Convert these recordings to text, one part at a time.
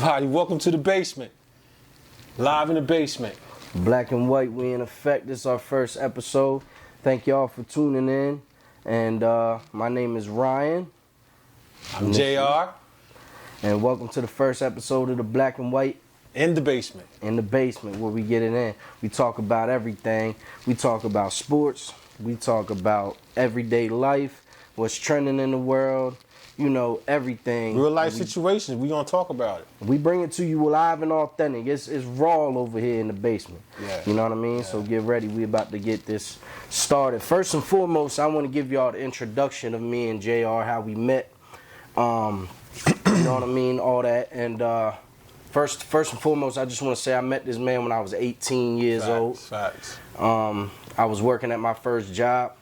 everybody. Welcome to the basement. Live in the basement. Black and white, we in effect. This is our first episode. Thank y'all for tuning in. And my name is Ryan. I'm JR. And welcome to the first episode of the Black and White. In the basement. In the basement, where we get it in. We talk about everything. We talk about sports. We talk about everyday life, what's trending in the world, you know, everything. Real life situations, we gonna talk about it. We bring it to you live and authentic. It's raw over here in the basement. Yeah. You know what I mean? Yeah. So get ready. We about to get this started. First and foremost, I want to give y'all the introduction of me and JR, how we met. You know what I mean? All that. And first and foremost, I just want to say I met this man when I was 18 years old. Facts. I was working at my first job.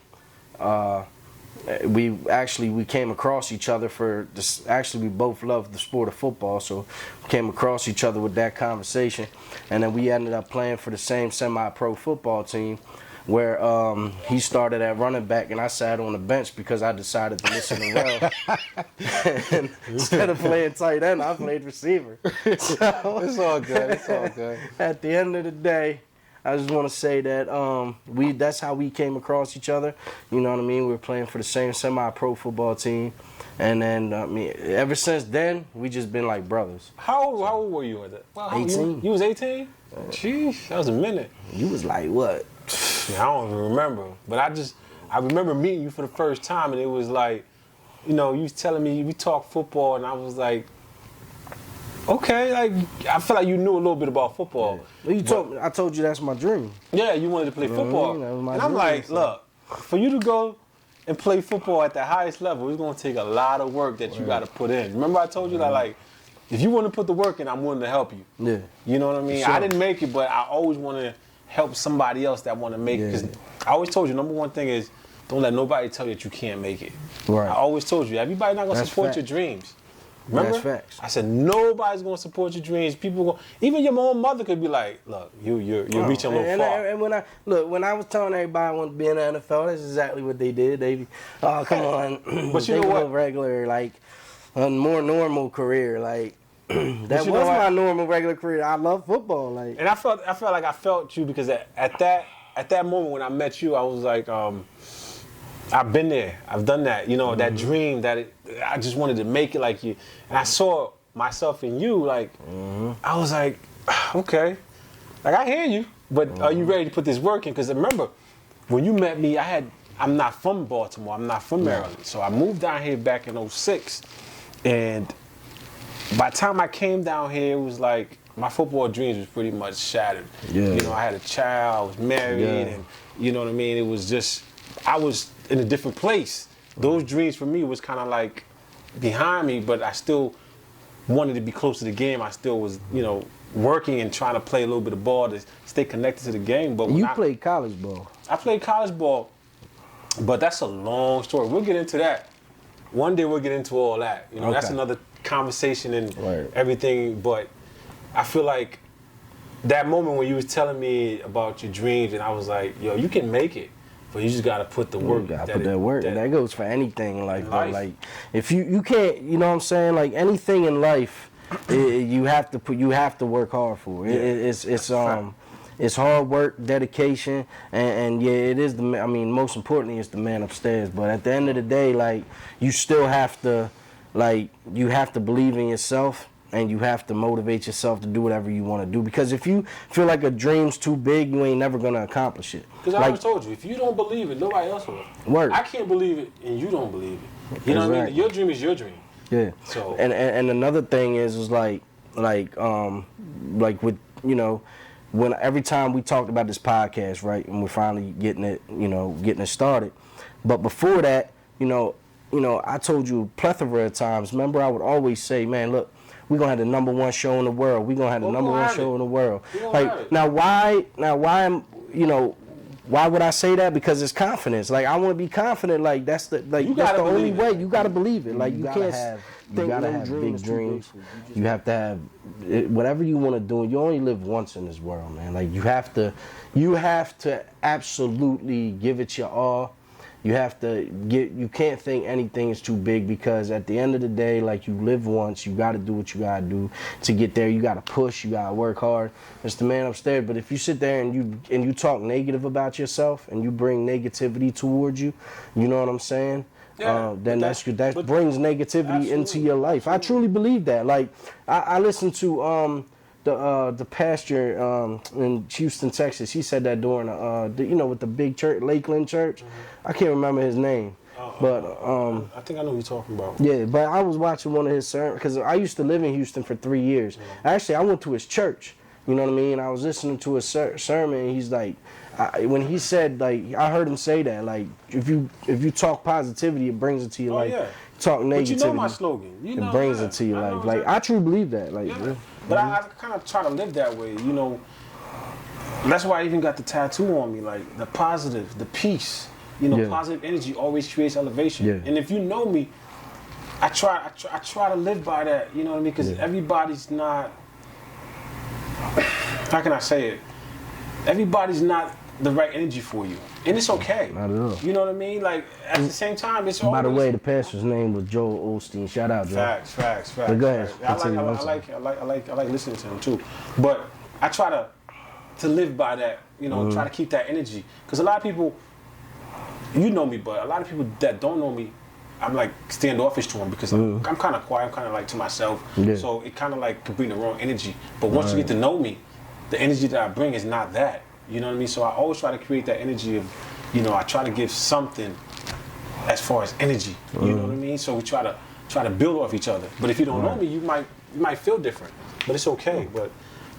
We came across each other for this. Actually, we both loved the sport of football, so we came across each other with that conversation, and then we ended up playing for the same semi-pro football team, where he started at running back and I sat on the bench because I decided to listen to well. And instead of playing tight end, I played receiver. So, it's all good. It's all good. At the end of the day, I just want to say that that's how we came across each other. You know what I mean? We were playing for the same semi-pro football team. And then, ever since then, we just been like brothers. How old were you at that? Well, 18. You was 18? Jeez, that was a minute. You was like what? Yeah, I don't even remember. But I remember meeting you for the first time, and it was like, you know, you was telling me, we talked football, and I was like, okay, like, I feel like you knew a little bit about football. Yeah. Well, I told you that's my dream. Yeah, you wanted to play football. That was my and I'm dream, like, so. Look, for you to go and play football at the highest level, it's going to take a lot of work that you got to put in. Remember I told you that, like, if you want to put the work in, I'm willing to help you. Yeah. You know what I mean? Sure. I didn't make it, but I always want to help somebody else that want to make it. Because I always told you, number one thing is, don't let nobody tell you that you can't make it. Right. I always told you, everybody not going to support your dreams. Remember? That's facts. I said nobody's gonna support your dreams. People even your own mother could be like, "Look, you're reaching a little far." And when I was telling everybody I wanted to be in the NFL, that's exactly what they did. They, oh come on, but you know what? Regular, like a more normal career, like that was my normal regular career. I love football, like. And I felt like I felt you because at that moment when I met you, I was like, I've been there. I've done that. You know, that dream I just wanted to make it like you. And I saw myself in you, like, I was like, okay. Like, I hear you, but are you ready to put this work in? Because remember, when you met me, I'm not from Baltimore. I'm not from Maryland. So I moved down here back in 2006. And by the time I came down here, it was like, my football dreams was pretty much shattered. Yeah. You know, I had a child, I was married, and you know what I mean? It was just, I was in a different place. Those dreams for me was kind of like behind me, but I still wanted to be close to the game. I still was, you know, working and trying to play a little bit of ball to stay connected to the game. But you played college ball. I played college ball, but that's a long story. We'll get into that. One day we'll get into all that. You know, That's another conversation and everything. But I feel like that moment when you was telling me about your dreams, and I was like, yo, you can make it. But you just gotta put the work. You gotta put that work. And that goes for anything in life. Like if you can't, you know what I'm saying? Like anything in life, you have to work hard for it. It's hard work, dedication, and it is most importantly, it's the man upstairs. But at the end of the day, like you still have to, believe in yourself. And you have to motivate yourself to do whatever you want to do. Because if you feel like a dream's too big, you ain't never going to accomplish it. Because I always told you, if you don't believe it, nobody else will. Work. I can't believe it, and you don't believe it. You know what I mean? Your dream is your dream. Yeah. So. And another thing is like with, you know, when every time we talked about this podcast, right, and we're finally getting it started. But before that, you know, I told you a plethora of times. Remember, I would always say, man, look, we're gonna have the #1 show in the world. We're gonna have the #1 show in the world. Like now why would I say that? Because it's confidence. Like I want to be confident. Like that's the only way. You gotta believe it. Like you can't have big dreams. You have to have whatever you want to do. You only live once in this world, man. Like you have to absolutely give it your all. You have to you can't think anything is too big, because at the end of the day, like, you live once, you got to do what you got to do to get there. You got to push, you got to work hard. It's the man upstairs. But if you sit there and you talk negative about yourself and you bring negativity towards you, you know what I'm saying? Yeah, Then that brings negativity into your life. I truly believe that. Like, I listened to the pastor in Houston, Texas. He said that during with the big church, Lakeland Church. Mm-hmm. I can't remember his name, but I think I know who you're talking about. Yeah, but I was watching one of his sermons, because I used to live in Houston for 3 years. Mm-hmm. Actually, I went to his church. You know what I mean? I was listening to his sermon, and he's like, when he said, like, I heard him say that, like, if you talk positivity, it brings it to your life. Yeah. Talk negativity. But you know my slogan. It brings it to your life. Like, I truly believe that. Like, yeah. But I kind of try to live that way, you know. That's why I even got the tattoo on me, like, the positive, the peace. You know, positive energy always creates elevation. Yeah. And if you know me, I try to live by that, you know what I mean? Because everybody's not, how can I say it? Everybody's not the right energy for you. And it's okay. Not at all. You know what I mean? Like, at the same time, it's always... By the way, the pastor's name was Joel Osteen. Shout out, Joe. Facts. But go ahead. I like listening to him, too. But I try to live by that, you know, try to keep that energy. Because a lot of people, you know me, but a lot of people that don't know me, I'm like standoffish to them, because I'm kind of quiet, I'm kind of like to myself. Yeah. So it kind of like could bring the wrong energy. But once you get to know me, the energy that I bring is not that. You know what I mean? So I always try to create that energy of, you know, I try to give something as far as energy. You know what I mean? So we try to build off each other. But if you don't know me, you might feel different. But it's okay. But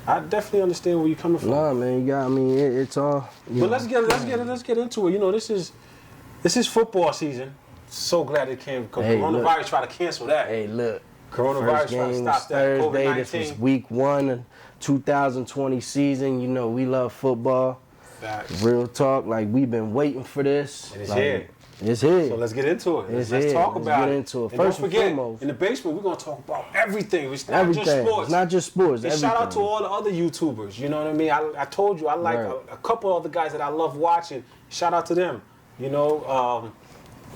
I definitely understand where you're coming from. Nah, man, it's all. But let's get into it. You know, this is football season. So glad it came. Coronavirus tried to cancel that. Hey, look. Coronavirus trying to stop that. Thursday, COVID-19. this was week 1. 2020 season. You know, we love football. Facts. Real talk, like, we've been waiting for this. And it's like, here. It's here. So let's get into it. Let's talk about it. Let's get into it. And First don't forget, and foremost, in the basement, we're going to talk about everything. It's not just sports. It's not just sports. And shout out to all the other YouTubers. You know what I mean? I told you, I like a couple of the guys that I love watching. Shout out to them. You know,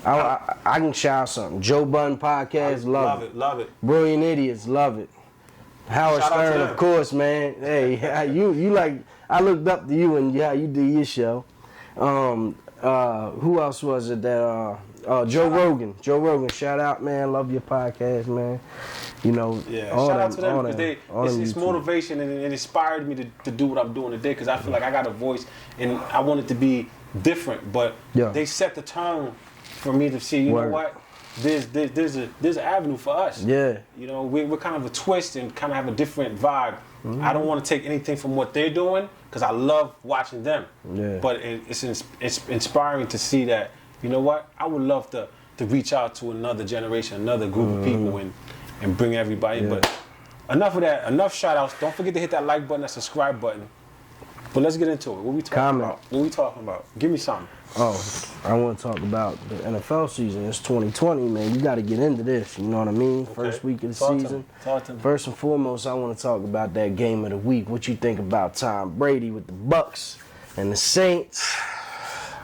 I can shout out something. Joe Budden Podcast, love it. Brilliant Idiots, love it. Howard Stern, of course, man. Hey, you like, I looked up to you and you do your show. Who else was it that, Joe Rogan. Joe Rogan, shout out, man. Love your podcast, man. You know, shout out to them, because it's motivation, and it inspired me to do what I'm doing today, because I feel like I got a voice and I want it to be different, but they set the tone for me to see, you know what? There's an avenue for us. Yeah. You know, we're kind of a twist and kind of have a different vibe. Mm-hmm. I don't want to take anything from what they're doing, because I love watching them. Yeah. But it's inspiring to see that, you know what? I would love to reach out to another generation, another group of people, and bring everybody. Yeah. But enough of that. Enough shout outs. Don't forget to hit that like button, that subscribe button. But let's get into it. What we talking about? What we talking about? Give me something. Oh, I want to talk about the NFL season. It's 2020, man. You got to get into this. You know what I mean? Okay. First week of the season. Talk to me. First and foremost, I want to talk about that game of the week. What you think about Tom Brady with the Bucks and the Saints?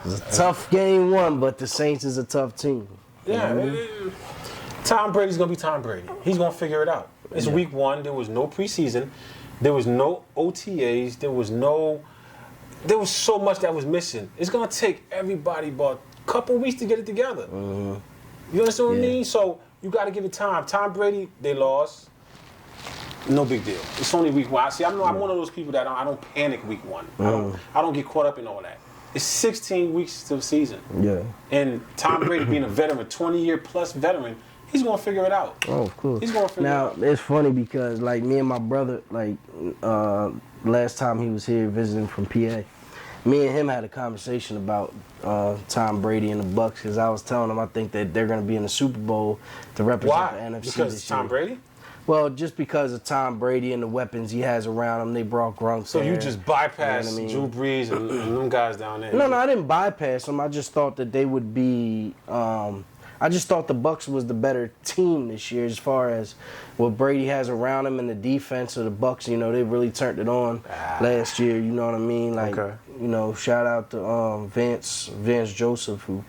It was a tough game one, but the Saints is a tough team. Yeah, Tom Brady's going to be Tom Brady. He's going to figure it out. It's week one. There was no preseason. There was no OTAs. There was so much that was missing. It's going to take everybody about a couple weeks to get it together. You understand what I mean? So you got to give it time. Tom Brady, they lost. No big deal. It's only week one. See, I'm one of those people that I don't panic week one. I don't get caught up in all that. It's 16 weeks to the season. Yeah. And Tom Brady being a veteran, 20-year plus veteran, he's going to figure it out. Oh, of course. He's going to figure it out. Now, it's funny because, like, me and my brother, like, last time he was here visiting from PA, me and him had a conversation about Tom Brady and the Bucks, because I was telling him I think that they're going to be in the Super Bowl to represent the NFC because this year. Tom Brady? Well, just because of Tom Brady and the weapons he has around him, they brought Gronk So there. you just bypassed Drew Brees and them guys down there? No, I didn't bypass them. I just thought that they would be... I just thought the Bucks was the better team this year as far as what Brady has around him and the defense of the Bucks. You know, they really turned it on last year. You know what I mean? Like, you know, shout out to Vance Joseph, who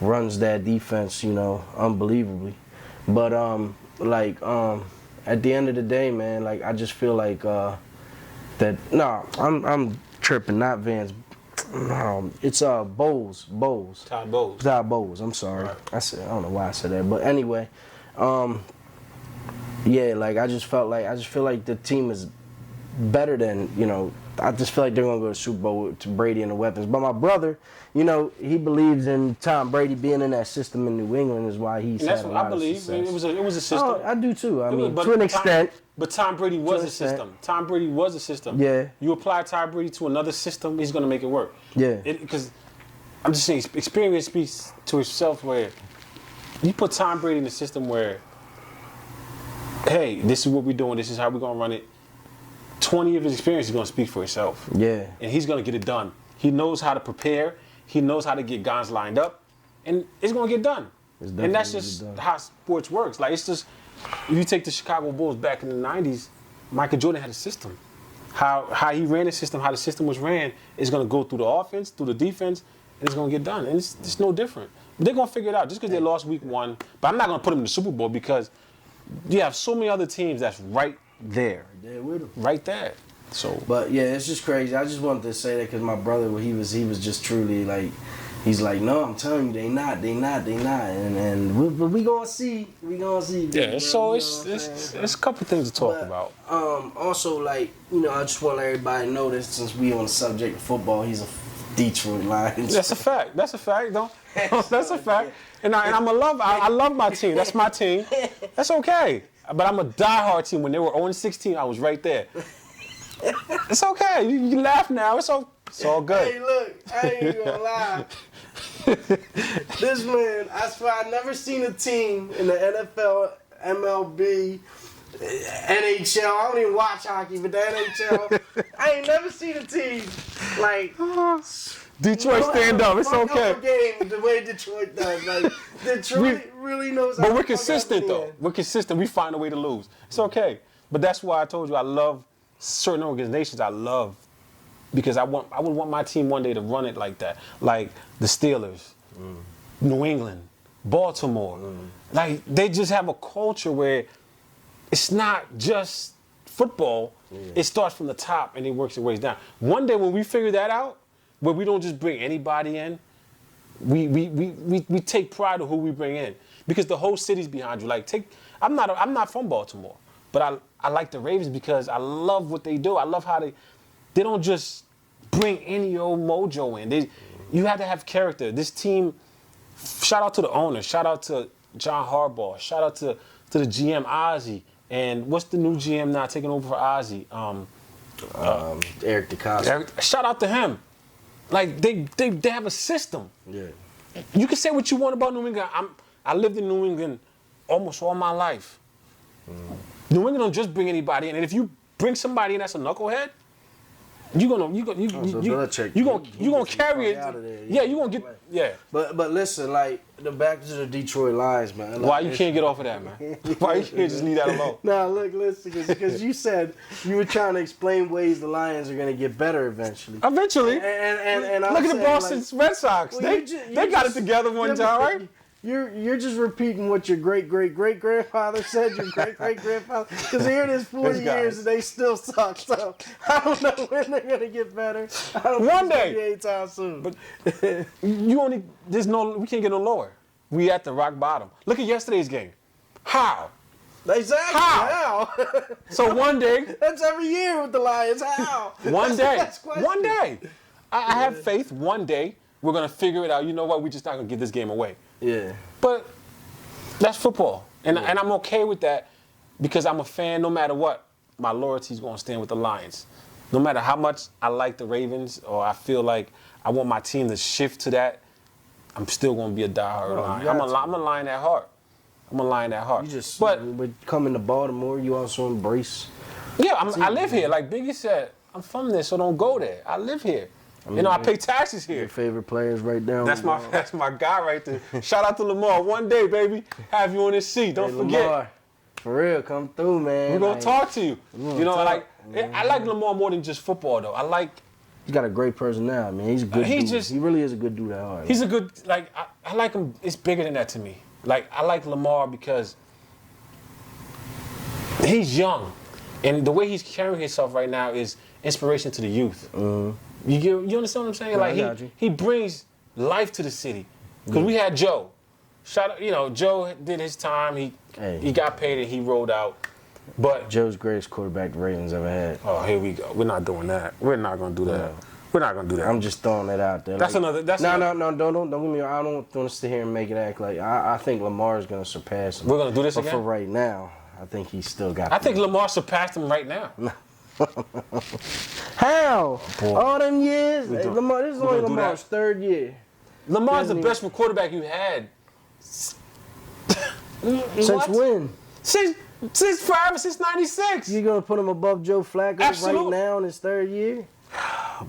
runs that defense, you know, unbelievably. But at the end of the day, man, like I just feel like I'm tripping, not Vance. It's Bowles. Todd Bowles. Todd Bowles. I'm sorry. Right. I don't know why I said that, but anyway, yeah, like I feel like the team is better than, you know. I just feel like they're gonna go to Super Bowl to Brady and the weapons. But my brother, you know, he believes in Tom Brady being in that system in New England is why he's. And that's what I believe. Success. It was a system. Oh, I do too. I mean, to an extent. But Tom Brady was a system. Tom Brady was a system. Yeah. You apply Tom Brady to another system, he's gonna make it work. Yeah. Because I'm just saying, experience speaks to itself. Where you put Tom Brady in a system where, hey, this is what we're doing. This is how we're gonna run it. 20 of his experience is going to speak for itself. Yeah. And he's going to get it done. He knows how to prepare. He knows how to get guys lined up. And it's going to get done. And that's just how sports works. Like, it's just, if you take the Chicago Bulls back in the 90s, Michael Jordan had a system. How he ran the system, how the system was ran, is going to go through the offense, through the defense, and it's going to get done. And it's no different. But they're going to figure it out just because they lost week 1. But I'm not going to put them in the Super Bowl because you have so many other teams that's right there. With him. Right there. So, but yeah, it's just crazy. I just wanted to say that because my brother, he was just truly like, he's like, no, I'm telling you, they not, and we gonna see, Yeah, so it's a couple things to talk about. Also, like, you know, I just want everybody to know this since we on the subject of football, he's a Detroit Lions. That's a fact. That's a fact, though. That's a fact. And I love my team. That's my team. That's okay. But I'm a diehard team. When they were 0-16, I was right there. It's okay. You laugh now. It's all good. Hey, look, I ain't gonna lie. This man, I swear, I never seen a team in the NFL, MLB, NHL. I don't even watch hockey, but the NHL, I ain't never seen a team like Detroit stand up. It's okay. Game the way Detroit does. Like Detroit really knows. But we're consistent though. We're consistent. We find a way to lose. It's okay. But that's why I told you I love certain organizations. I love because I would want my team one day to run it like that, like the Steelers, New England, Baltimore. Like they just have a culture where it's not just football. Yeah. It starts from the top and it works its ways down. One day when we figure that out, where we don't just bring anybody in, we take pride in who we bring in because the whole city's behind you. Like I'm not from Baltimore, but I like the Ravens because I love what they do. I love how they don't just bring any old mojo in. You have to have character. This team, shout out to the owner, shout out to John Harbaugh, shout out to the GM Ozzie, and what's the new GM now taking over for Ozzie? Eric DeCosta. Shout out to him. Like they have a system. Yeah. You can say what you want about New England. I lived in New England almost all my life. New England don't just bring anybody in, and if you bring somebody in that's a knucklehead, you're gonna carry it. Yeah, you're gonna get But listen, like the back to the Detroit Lions, man. Like, why you can't get off of that, man? Why you can't just leave that alone? Nah, look, listen, because you said you were trying to explain ways the Lions are gonna get better eventually. Eventually. And look at the Boston Red Sox. Well, they got it together one time, right? You're just repeating what your great-great-great-grandfather said, your great-great-grandfather. Because here it is 40 years and they still suck. So I don't know when they're going to get better. I don't One think day. It's anytime soon. But we can't get no lower. We at the rock bottom. Look at yesterday's game. How? Exactly. How? So one day. That's every year with the Lions. How? One day. One day. I have faith one day we're going to figure it out. You know what? We're just not going to give this game away. Yeah. But that's football. And I'm okay with that because I'm a fan no matter what. My loyalty is going to stand with the Lions. No matter how much I like the Ravens or I feel like I want my team to shift to that, I'm still going to be a diehard Lion. I'm a Lion at heart. I'm a Lion at heart. But coming to Baltimore, you also embrace. Yeah, I live here. Like Biggie said, I'm from there, so don't go there. I live here. I pay taxes here. Your favorite players right now. That's my guy right there. Shout out to Lamar. One day, baby, have you on this seat. Don't forget. Lamar, for real, come through, man. We're gonna talk to you. I like Lamar more than just football though. I like He's got a great personality, man. He's a good dude. He really is a good dude at heart. He's a good, like, I like him. It's bigger than that to me. Like, I like Lamar because he's young. And the way he's carrying himself right now is inspiration to the youth. Mm-hmm. You understand what I'm saying? Like, he brings life to the city. Because we had Joe. Joe did his time. He got paid and he rolled out. But Joe's greatest quarterback the Ravens ever had. Oh, here we go. We're not doing that. We're not going to do that. No. We're not going to do that. I'm just throwing it out there. That's another. Don't get me wrong. I don't want to sit here and make it act like I think Lamar is going to surpass him. We're going to do this again? But for right now, I think he's still got. I think Lamar surpassed him right now. How? Boy. All them years? This is only Lamar's third year. Lamar's the best quarterback you had. Since when? Since 96. You gonna put him above Joe Flacco right now in his third year?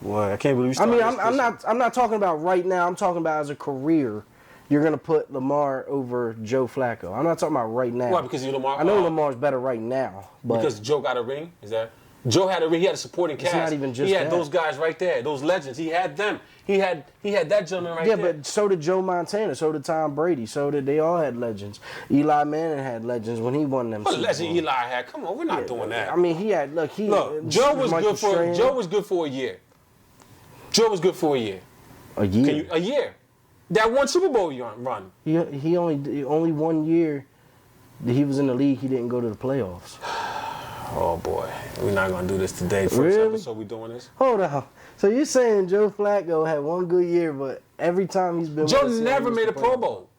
Boy, I can't believe you. I'm not talking about right now. I'm talking about as a career. You're gonna put Lamar over Joe Flacco. I'm not talking about right now. Why? Because Lamar. I know Lamar's better right now, but because Joe got a ring. Is that? Joe had a ring. He had a supporting cast. It's not even just he had those guys right there, those legends. He had them. He had that gentleman right there. Yeah, but so did Joe Montana. So did Tom Brady. They all had legends. Eli Manning had legends when he won them. What legend Eli had? Come on, we're not doing that. I mean, he had. Look, Joe was good for a year. Joe was good for a year. A year. A year. That one Super Bowl run. He only 1 year that he was in the league. He didn't go to the playoffs. Oh boy, we're not gonna do this today. First episode we doing this. Hold on. So you're saying Joe Flacco had one good year, but every time he's been Joe never made a Pro Bowl.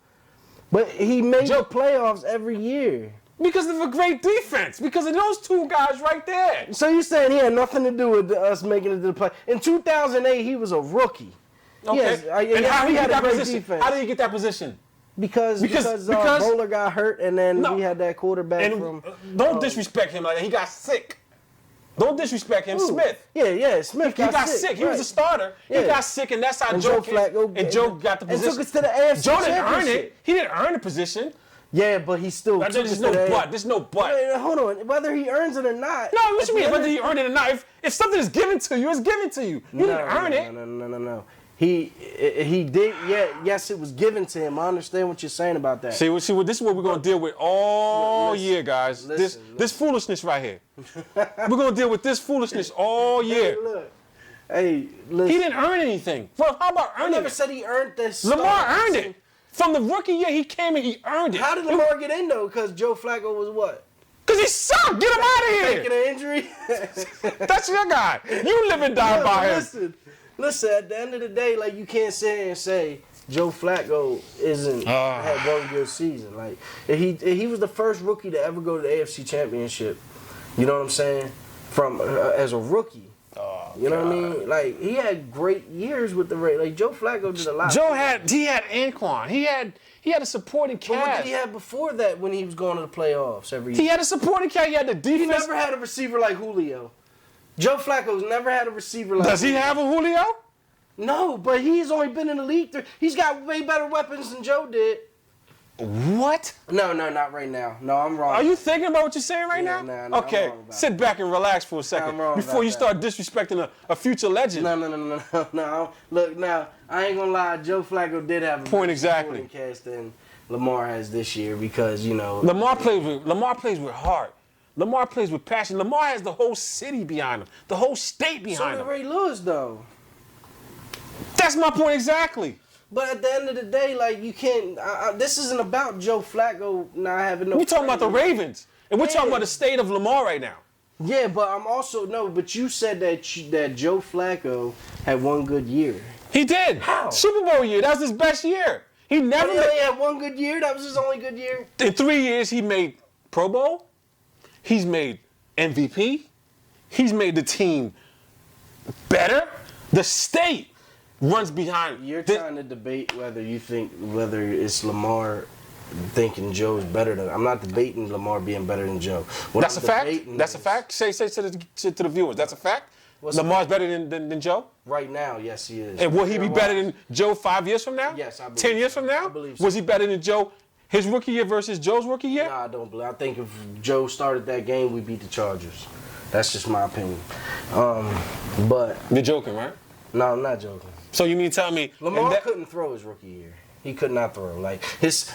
But he made the playoffs every year. Because of a great defense. Because of those two guys right there. So you're saying he had nothing to do with us making it to the play? In 2008, he was a rookie. Okay. Yes, and how he had that a great position? defense. How did he get that position? Because Bowler got hurt, and then we had that quarterback from. Don't disrespect him like that. He got sick. Don't disrespect him. Ooh. Smith. Yeah, Smith got sick. He was a starter. Yeah. He got sick, and that's how Joe got the position. And took us to the AFC Joe didn't Championship. earn it. He didn't earn the position. Yeah, but he still took There's us no to the but. There's no but. Wait, hold on. Whether he earns it or not. No, what you mean? Whether he earned it or not. If something is given to you, it's given to you. You didn't earn it. No. He did. Yeah, yes, it was given to him. I understand what you're saying about that. See, this is what we're gonna deal with all year, guys. This foolishness right here. We're gonna deal with this foolishness all year. Hey, listen. He didn't earn anything. Well, how about earning it? I never said he earned this. Lamar earned it. From the rookie year, he came and he earned it. How did Lamar get in though? Because Joe Flacco was what? Because he sucked. Get him out of here. Taking an injury. That's your guy. You live and die by him. Listen. At the end of the day, like you can't sit here and say Joe Flacco had one good season. Like he was the first rookie to ever go to the AFC Championship. You know what I'm saying? From as a rookie. You know what I mean? Like he had great years with the Raiders. Like Joe Flacco did a lot. He had Anquan. He had a supporting cast. But what did he have before that when he was going to the playoffs every year? He had a supporting cast. He had the defense. He never had a receiver like Julio. Joe Flacco's never had a receiver like Does he have a Julio? No, but he's only been in the league. He's got way better weapons than Joe did. What? No, not right now. No, I'm wrong. Are you thinking about what you're saying right now? No, okay, sit back and relax for a second before you start disrespecting a future legend. No. Look, now, I ain't gonna lie. Joe Flacco did have a point exactly cast than Lamar has this year because, you know. Lamar plays with heart. Lamar plays with passion. Lamar has the whole city behind him, the whole state behind him. So did Ray Lewis, though. That's my point exactly. But at the end of the day, like, you can't. This isn't about Joe Flacco not having no. We're talking about the Ravens, and we're talking about the state of Lamar right now. Yeah, but I'm also But you said that Joe Flacco had one good year. He did. How? Super Bowl year. That was his best year. He never. But he only had one good year. That was his only good year. In 3 years, he made Pro Bowl. He's made MVP. He's made the team better. The state runs behind. You're trying to debate whether it's Lamar thinking Joe's better than. I'm not debating Lamar being better than Joe. That's a fact. That's a fact. Say to the viewers. That's a fact. Lamar's better than Joe. Right now, yes, he is. And will he be better than Joe 5 years from now? Yes, I believe. 10 years from now? I believe so. Was he better than Joe? His rookie year versus Joe's rookie year? Nah, I don't believe. I think if Joe started that game, we beat the Chargers. That's just my opinion. But you're joking, right? No, I'm not joking. So you mean to tell me Lamar couldn't throw his rookie year. He could not throw.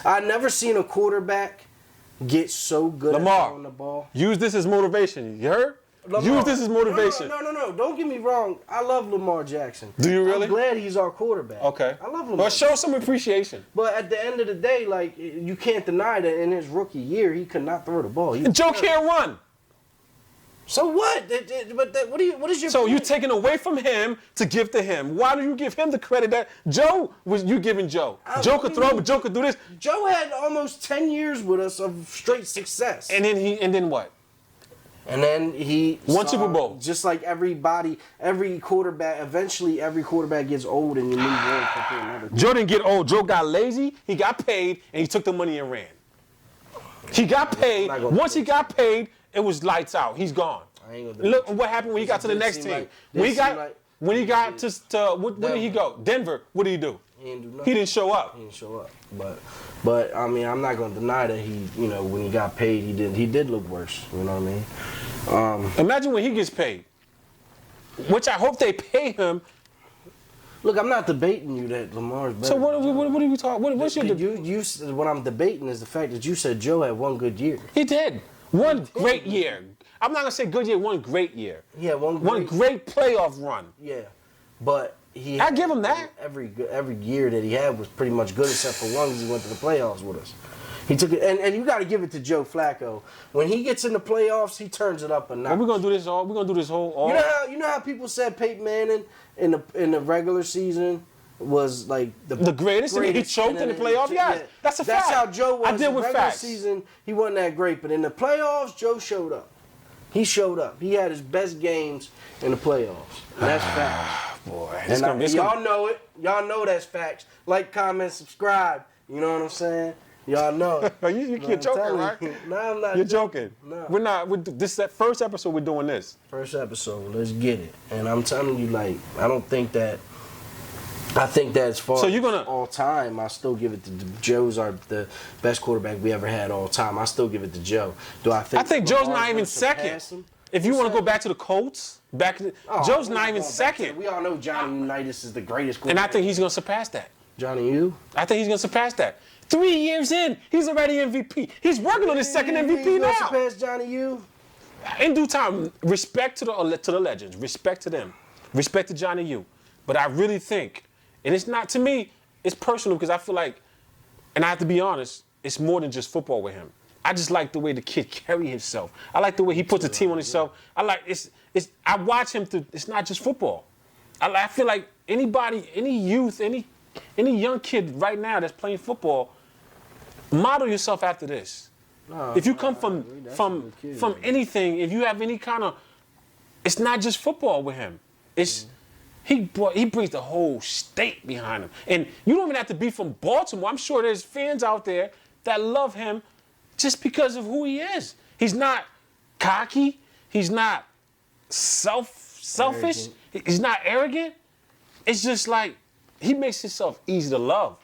I never seen a quarterback get so good at throwing the ball. Use this as motivation. You heard? Use this as motivation. No. Don't get me wrong. I love Lamar Jackson. Do you really? I'm glad he's our quarterback. Okay. I love Lamar. Well, show some appreciation. But at the end of the day, like, you can't deny that in his rookie year, he could not throw the ball. Joe can't run. So what? What is your So point? you're taking away from him to give to him. Why do you give him the credit that Joe was you giving Joe? Joe could throw, but Joe could do this. Joe had almost 10 years with us of straight success. And then what? And then he won Super Bowl. Just like every quarterback, eventually every quarterback gets old and you move on to another. Joe didn't get old. Joe got lazy, he got paid, and he took the money and ran. He got paid. Once he got paid, it was lights out. He's gone. Look what happened when he got to the next team. When he got to where did he go? Denver. What did he do? He didn't do nothing. He didn't show up. He didn't show up. But I mean, I'm not gonna deny that he, when he got paid, he did look worse. You know what I mean? Imagine when he gets paid, which I hope they pay him. Look, I'm not debating you that Lamar's better. So what are we talking? What's your what I'm debating is the fact that you said Joe had one good year. He did. One great year. I'm not gonna say good year. One great year. Yeah, one great playoff run. Yeah, but I give him that. Every year that he had was pretty much good except for one because he went to the playoffs with us. He took it, and you got to give it to Joe Flacco. When he gets in the playoffs, he turns it up a notch. We're gonna do this all. We're gonna do this whole. You know how people said Peyton Manning in the regular season was like the greatest. He choked in the playoffs. Yeah, that's a fact. That's how Joe was. I deal with regular facts. Season, he wasn't that great, but in the playoffs, Joe showed up. He showed up. He had his best games in the playoffs. And that's facts. Boy, y'all know it. Y'all know that's facts. Like, comment, subscribe. You know what I'm saying? Y'all know it. You're joking, right? No, I'm not. You're joking. No. We're not. This is that first episode. We're doing this. First episode. Let's get it. And I'm telling you, like, I think that as far as all time, I still give it to Joe's the best quarterback we ever had all time. I still give it to Joe. I think Joe's not even second. If you want to go back to the Colts, Joe's not even second. We all know Johnny Unitas is the greatest quarterback. And I think he's going to surpass that. Johnny U? I think he's going to surpass that. 3 years in, he's already MVP. He's working on his second MVP now. He's going to surpass Johnny U? In due time, respect to the legends. Respect to them. Respect to Johnny U. But I really think, and it's not, to me, it's personal because I feel like, and I have to be honest, it's more than just football with him. I just like the way the kid carry himself. I like the way he puts a team on himself. I like I watch him it's not just football. I feel like anybody, any youth, any young kid right now that's playing football, model yourself after this. If you come from anything, if you have any kind of, it's not just football with him. It's he brings the whole state behind him. And you don't even have to be from Baltimore. I'm sure there's fans out there that love him just because of who he is. He's not cocky. He's not selfish. He's not arrogant. It's just like he makes himself easy to love.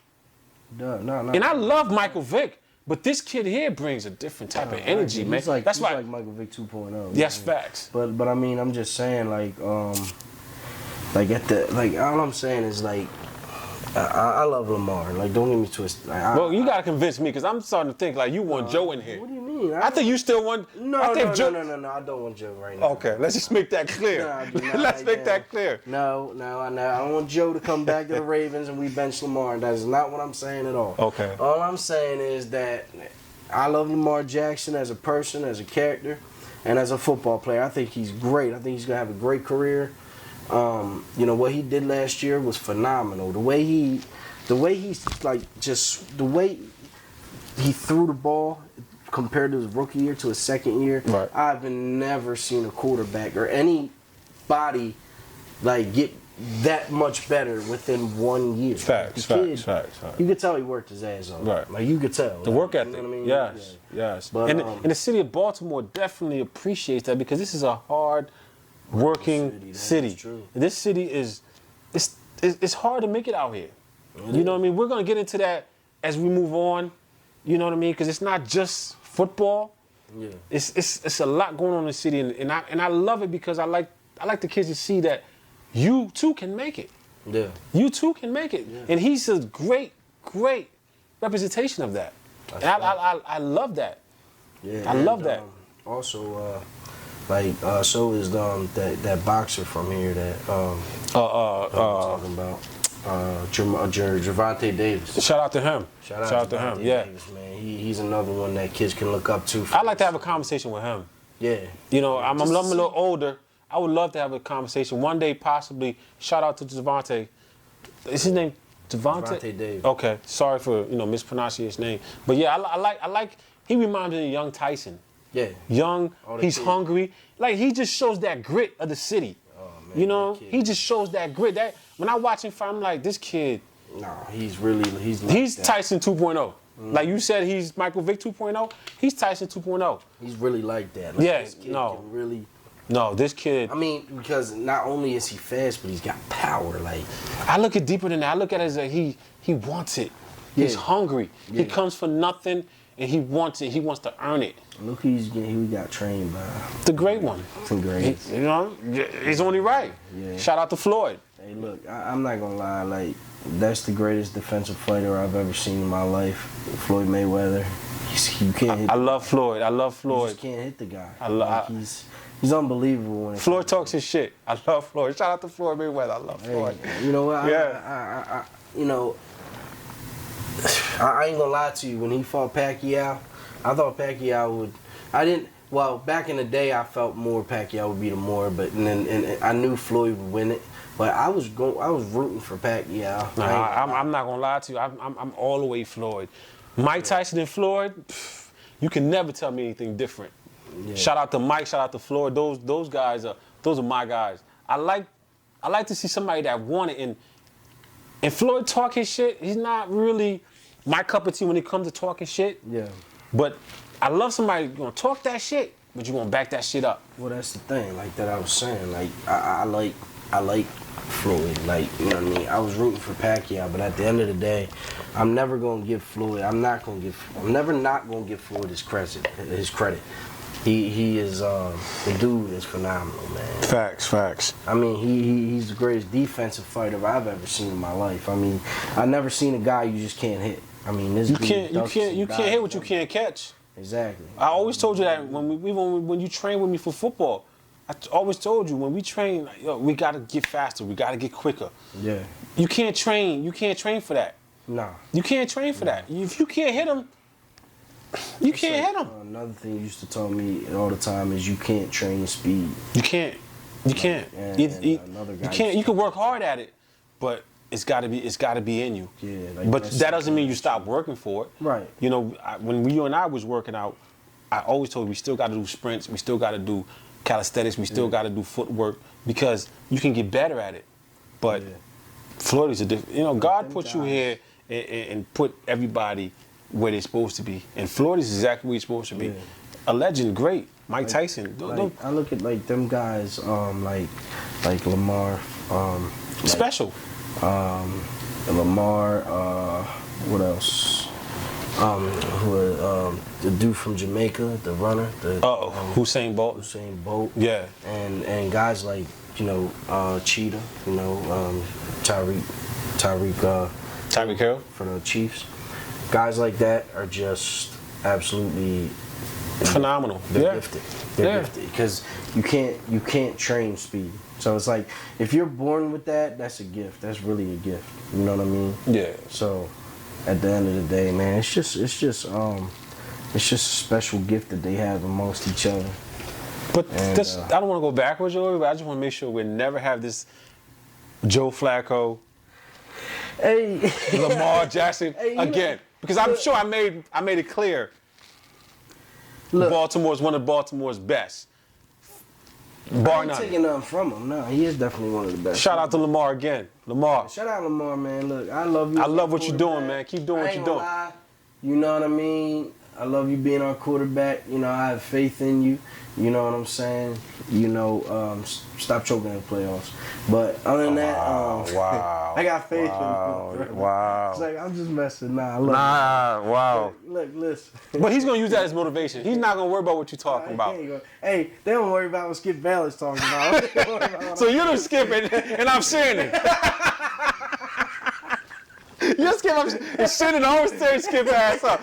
No. And I love Michael Vick, but this kid here brings a different type of energy, man. He's like Michael Vick 2.0. Yes, facts. But I mean, I'm just saying, all I'm saying is like, I love Lamar. Like, don't get me twisted. Well, you gotta convince me because I'm starting to think like you want Joe in here. What do you mean? I think you still want. No. I don't want Joe right now. Okay, let's just make that clear. Let's make that clear. No. I don't want Joe to come back to the Ravens and we bench Lamar. That is not what I'm saying at all. Okay. All I'm saying is that I love Lamar Jackson as a person, as a character, and as a football player. I think he's great. I think he's gonna have a great career. What he did last year was phenomenal. The way he threw the ball compared to his rookie year to his second year. Right. I've never seen a quarterback or anybody like get that much better within 1 year. Facts. You could tell he worked his ass off. Right. Like you could tell. The work ethic. You know what I mean? Yes. But, and the city of Baltimore definitely appreciates that because this is a hard working city. This city it's hard to make it out here. You know what I mean? We're gonna get into that as we move on. You know what I mean? Because it's not just football. Yeah. It's a lot going on in the city, and I love it because I like the kids to see that you too can make it. Yeah. You too can make it. Yeah. And he's a great representation of that. And I love that. Yeah. I love that. Also, so is that boxer from here that I'm talking about. Gervonta Davis. Shout out to him. Shout out to him. Yeah. Davis, man. He's another one that kids can look up to. I'd like to have a conversation with him. Yeah. You know, I'm a little older. I would love to have a conversation one day, possibly. Shout out to Devontae. Is his name Devontae? Devontae Davis. Okay, sorry for mispronouncing his name, but yeah, I like. He reminds me of young Tyson. Yeah. Young, he's hungry. Like he just shows that grit of the city. Oh man. You know, he just shows that grit. That when I watch him fight, I'm like, this kid. No, he's Tyson 2.0. Like you said, he's Michael Vick 2.0. He's Tyson 2.0. He's really like that. Like, Yeah, this kid no. can really. No, this kid. I mean, because not only is he fast, but he's got power. Like I look at deeper than that. I look at it as he wants it. He's Yeah. hungry. Yeah. He comes for nothing, and he wants it. He wants to earn it. look who he got trained by. The great one. Some greats. You know, he's only right. Yeah. Shout out to Floyd. Hey, look, I'm not gonna lie. Like that's the greatest defensive fighter I've ever seen in my life. Floyd Mayweather. You can't hit. I love Floyd. I love You Floyd. just can't hit the guy. Like, He's unbelievable when Floyd talks his shit. I love Floyd. Shout out to Floyd Mayweather. I love Floyd. You know what? Yeah. I ain't gonna lie to you. When he fought Pacquiao, I thought Pacquiao would. Well, back in the day, I felt more Pacquiao would be the more, but and I knew Floyd would win it. But I was rooting for Pacquiao. I'm not gonna lie to you. I'm all the way Floyd. Mike Tyson and Floyd, you can never tell me anything different. Yeah. Shout out to Mike. Shout out to Floyd. Those guys are my guys. I like to see somebody that won it. And Floyd talk his shit. He's not really my cup of tea when it comes to talking shit. Yeah. But I love somebody gonna talk that shit, but you gonna back that shit up. Well, that's the thing. Like that, I was saying. Like I like Floyd. Like you know what I mean. I was rooting for Pacquiao, but at the end of the day, I'm never gonna give Floyd. I'm never not gonna give Floyd his credit. He is the dude is phenomenal, man. Facts. I mean, he's the greatest defensive fighter I've ever seen in my life. I mean, I've never seen a guy you just can't hit. I mean, this you can't hit what you can't catch. Exactly. I always told you that when you train with me for football, I always told you when we train, like, yo, we gotta get faster, we gotta get quicker. Yeah. You can't train for that. Nah. You can't train for that. If you can't hit him, you can't hit him. Another thing you used to tell me all the time is you can't train speed. You can't. You can't. You can work hard at it, but it's gotta be in you. Yeah. But that doesn't mean you stop working for it. Right. You know, when you and I was working out, I always told you we still got to do sprints, we still got to do calisthenics, we still got to do footwork because you can get better at it. But Floyd is a different. You know, God put you here and put everybody where they're supposed to be, and Floyd is exactly where he's supposed to be. Yeah. A legend, great. Mike Tyson. I look at like them guys, like Lamar, special. Lamar. What else? The dude from Jamaica, the runner. Usain Bolt. Usain Bolt. Yeah. And guys like Cheetah. Tyreek Hill for the Chiefs. Guys like that are just absolutely phenomenal. They're gifted. They're gifted because you can't train speed. So it's like if you're born with that, that's a gift. That's really a gift. You know what I mean? Yeah. So at the end of the day, man, it's just a special gift that they have amongst each other. But I don't want to go backwards, Joey, but I just want to make sure we never have this Joe Flacco, Lamar Jackson again. Because I'm sure I made it clear. Baltimore is one of Baltimore's best. Bar none. Taking nothing from him. No, he is definitely one of the best. Shout out to Lamar again. Lamar. Shout out Lamar, man. Look, I love you. I love what you're doing, man. Keep doing what you're doing. Lie. You know what I mean? I love you being our quarterback. You know, I have faith in you. You know what I'm saying? You know, stop choking in the playoffs. But other than that, wow. I got faith Wow. in you. Wow. It's like, I'm just messing. Nah, I love you. Wow. Look, listen. But he's gonna use that as motivation. He's not gonna worry about what you're talking about. Hey, they don't worry about what Skip Bayless talking about. So you're the Skip and I'm Shannon. You're Skip and Shannon always tears Skip ass up.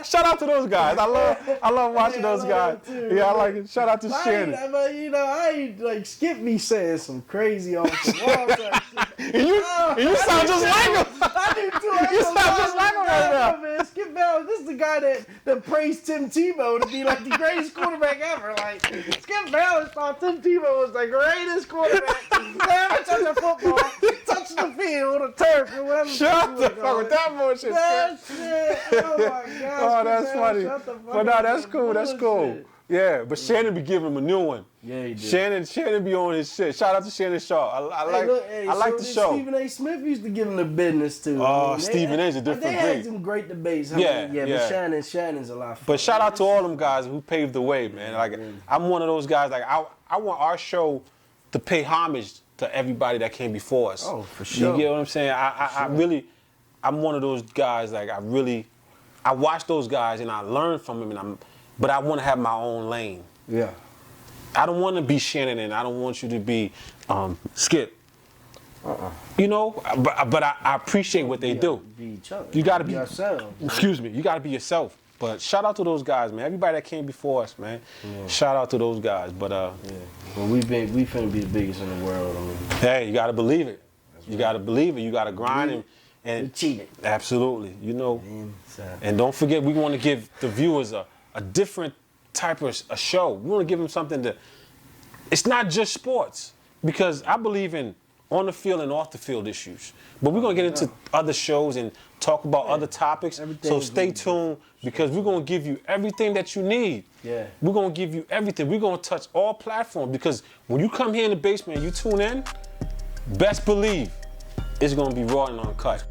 Shout out to those guys. I love watching those guys. Yeah, I like it. Shout out to Shannon. But you know, I ain't like Skip be saying some crazy off the wall type shit. And you sound just like him. I do too. You sound just like him right now. Man, Skip Bayless, this is the guy that praised Tim Tebow to be like the greatest quarterback ever. Like Skip Bayless thought Tim Tebow was the greatest quarterback ever touch a football, touch the field, or turf, or whatever. Shut the fuck with that bullshit. That shit. Oh my gosh. Oh, that's funny. But no, that's cool. That's cool. Bullshit. Yeah, but Shannon be giving him a new one. Yeah, he did. Shannon be on his shit. Shout out to Shannon Shaw. I like the show. Stephen A. Smith used to give him the business too. Oh, Stephen A's a different They had breed. some great debates. Yeah. But Shannon's a lot of fun. But shout out to all them guys who paved the way, man. Like I'm one of those guys. Like I want our show to pay homage to everybody that came before us. Oh, for sure. You get what I'm saying? I really, I'm one of those guys. Like I watch those guys and I learn from them, but I want to have my own lane. Yeah. I don't want to be Shannon and I don't want you to be Skip. You know, but I appreciate what they do. Be each other. You got to be yourself. Excuse me. You got to be yourself. But shout out to those guys, man. Everybody that came before us, man. Yeah. Shout out to those guys. But Well, we finna be the biggest in the world. I mean. Hey, you got to believe it. You got to believe it. You got to grind and cheat it. Absolutely. You know. And don't forget, we want to give the viewers a different type of a show. We want to give them something that it's not just sports, because I believe in on the field and off the field issues. But we're going to get into other shows and talk about other topics. So stay tuned, because we're going to give you everything that you need. Yeah. We're going to give you everything. We're going to touch all platforms, because when you come here in the basement and you tune in, best believe it's going to be raw and uncut.